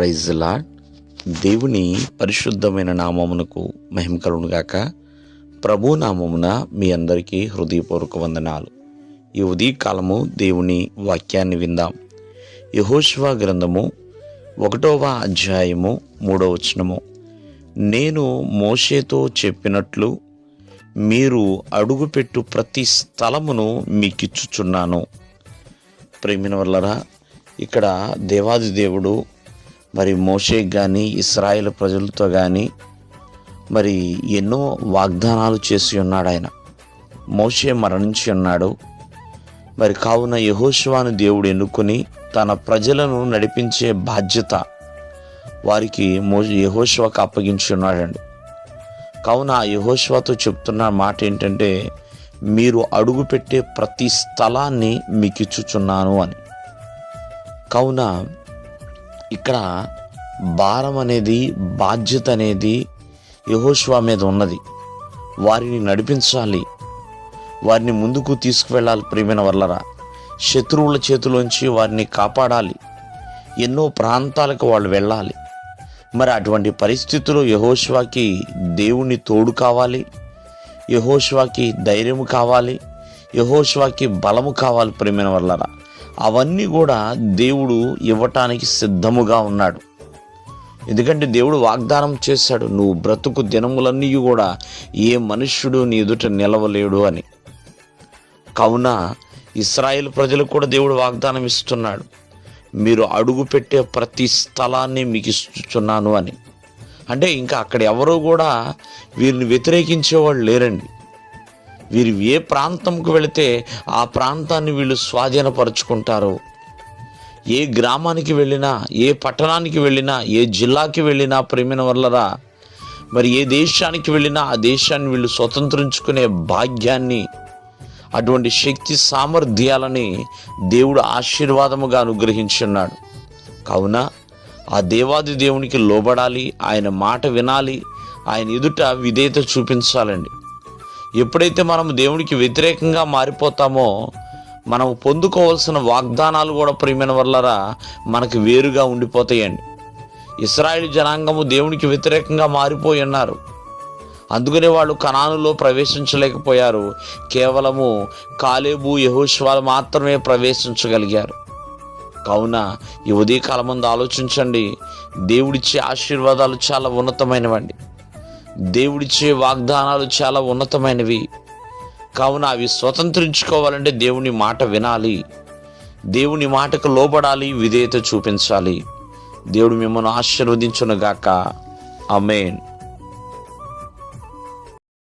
Praise lord. దేవుని పరిశుద్ధమైన నామమునకు మహిమ కలుగునుగాక. ప్రభు నామమున మీ అందరికీ హృదయపూర్వక వందనాలు. ఈ ఉదయకాలము దేవుని వాక్యాన్ని విందాం. యెహోషువ గ్రంథము 1వ అధ్యాయము 3వ వచనము. నేను మోషేతో చెప్పినట్లు మీరు అడుగుపెట్టు ప్రతి స్థలమును మీకిచ్చుచున్నాను. ప్రేమిన వల్లరా, ఇక్కడ దేవాది దేవుడు మరి మోషేకి కానీ ఇశ్రాయేలు ప్రజలతో కానీ మరి ఎన్నో వాగ్దానాలు చేసి ఉన్నాడు. ఆయన మోషే మరణించి ఉన్నాడు. మరి కావున యెహోషువను దేవుడు ఎన్నుకొని తన ప్రజలను నడిపించే బాధ్యత వారికి యెహోషువకు అప్పగించి ఉన్నాడండి. కావున ఆ యెహోషువతో చెప్తున్న మాట ఏంటంటే, మీరు అడుగుపెట్టే ప్రతి స్థలాన్ని మీకు ఇచ్చుచున్నాను అని. కావున ఇక్కడ భారం అనేది, బాధ్యత అనేది యెహోషువ మీద ఉన్నది. వారిని నడిపించాలి, వారిని ముందుకు తీసుకువెళ్ళాలి. ప్రియమైన వర్లరా, శత్రువుల చేతిలోంచి వారిని కాపాడాలి. ఎన్నో ప్రాంతాలకు వాళ్ళు వెళ్ళాలి. మరి అటువంటి పరిస్థితుల్లో యెహోషువకి దేవుని తోడు కావాలి, యెహోషువకి ధైర్యము కావాలి, యెహోషువకి బలము కావాలి. ప్రియమైన వర్లరా, అవన్నీ కూడా దేవుడు ఇవ్వటానికి సిద్ధముగా ఉన్నాడు. ఎందుకంటే దేవుడు వాగ్దానం చేశాడు, నువ్వు బ్రతుకు దినములన్నీ కూడా ఏ మనుష్యుడు నీ ఎదుట నిలవలేడు అని. కావున ఇశ్రాయేలు ప్రజలకు కూడా దేవుడు వాగ్దానం ఇస్తున్నాడు, మీరు అడుగు పెట్టే ప్రతి స్థలాన్ని మీకు ఇస్తున్నాను అని. అంటే ఇంకా అక్కడ ఎవరూ కూడా వీరిని వ్యతిరేకించేవాళ్ళు లేరండి. వీరు ఏ ప్రాంతంకు వెళితే ఆ ప్రాంతాన్ని వీళ్ళు స్వాధీనపరుచుకుంటారు. ఏ గ్రామానికి వెళ్ళినా, ఏ పట్టణానికి వెళ్ళినా, ఏ జిల్లాకి వెళ్ళినా, ప్రేమిన వల్లరా, మరి ఏ దేశానికి వెళ్ళినా ఆ దేశాన్ని వీళ్ళు స్వతంత్రించుకునే భాగ్యాన్ని, అటువంటి శక్తి సామర్థ్యాలని దేవుడు ఆశీర్వాదముగా అనుగ్రహించున్నాడు. కావున ఆ దేవాది దేవునికి లోబడాలి, ఆయన మాట వినాలి, ఆయన ఎదుట విధేయత చూపించాలండి. ఎప్పుడైతే మనం దేవునికి వ్యతిరేకంగా మారిపోతామో మనం పొందుకోవాల్సిన వాగ్దానాలు కూడా ప్రియమైన వల్లరా మనకు వేరుగా ఉండిపోతాయండి. ఇశ్రాయేలు జనాంగము దేవునికి వ్యతిరేకంగా మారిపోయి ఉన్నారు. అందుకనే వాళ్ళు కనానులో ప్రవేశించలేకపోయారు. కేవలము కాలేబు, యెహోషువలు మాత్రమే ప్రవేశించగలిగారు. కావున ఈ ఉదయకాలం ముందు ఆలోచించండి. దేవుడిచ్చే ఆశీర్వాదాలు చాలా ఉన్నతమైనవండి. దేవుడిచ్చే వాగ్దానాలు చాలా ఉన్నతమైనవి. కావున అవి స్వతంత్రించుకోవాలంటే దేవుని మాట వినాలి, దేవుని మాటకు లోబడాలి, విధేయత చూపించాలి. దేవుడు మిమ్మల్ని ఆశీర్వదించునుగాక. ఆమేన్.